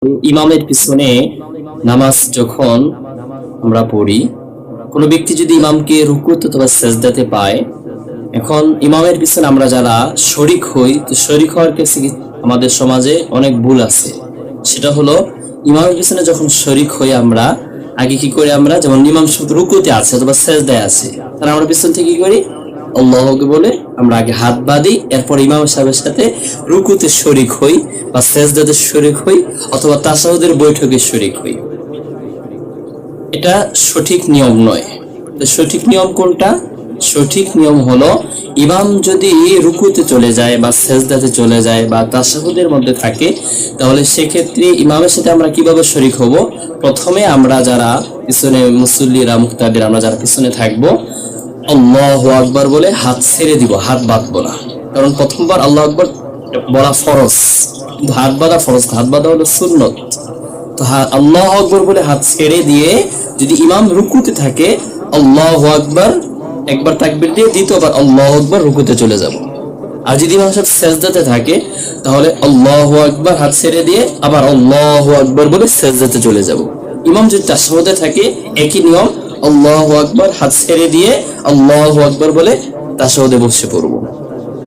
ইমামের পিছনে নামাজ যখন আমরা পড়ি, কোনো ব্যক্তি যদি ইমামকে রুকুতে অথবা সেজদাতে পায়, এখন ইমামের পিছনে আমরা যারা শরিক হই, তো শরিক হওয়ার ক্ষেত্রে আমাদের সমাজে অনেক ভুল আছে। সেটা হলো, ইমামের পিছনে যখন শরিক হই আমরা আগে কি করি, আমরা যেমন ইমাম রুকুতে আছে অথবা সেজদায় আছে, তাহলে আমরা পিছন থেকে কি করি, আল্লাহকে বলে আমরা আগে হাত বাঁধি, এরপর ইমাম সাহেবের সাথে রুকুতে শরিক হই বা সেজদাতে শরিক হই অথবা তাশাহুদের বৈঠকে শরিক হই। এটা সঠিক নিয়ম নয়। তো সঠিক নিয়ম কোনটা? সঠিক নিয়ম হলো, ইমাম যদি রুকুতে চলে যায় বা সেজদাতে চলে যায় বা তাশাহুদের মধ্যে থাকে, তাহলে সেক্ষেত্রে ইমামের সাথে আমরা কিভাবে শরিক হব? প্রথমে আমরা যারা পিছনে মুসল্লিরা মুক্তাদির, আমরা যারা পিছনে থাকবো, আল্লাহু আকবার বলে হাত ছেড়ে দিব, হাত বাঁধবো না। কারণ প্রথমবার আল্লাহু আকবার বলা ফরজ, কিন্তু হাত বাঁধা ফরজ, হাত বাঁধা হলো সুন্নত। তো আল্লাহু আকবার বলে হাত ছেড়ে দিয়ে যদি ইমাম রুকুতে থাকে, আল্লাহু আকবার একবার তাকবীর দিয়ে দ্বিতীয়বার আল্লাহু আকবার রুকুতে চলে যাব। আর যদি ইমাম সাহেব সেজদাতে থাকে, তাহলে আল্লাহু আকবার হাত ছেড়ে দিয়ে আবার আল্লাহু আকবার বলে সেজদাতে চলে যাব। ইমাম যদি তাশাহুদে থাকে, একই নিয়ম, আল্লাহু আকবার হাত ছেড়ে দিয়ে আল্লাহু আকবার বলে তাশাহুদে বসে পড়ব।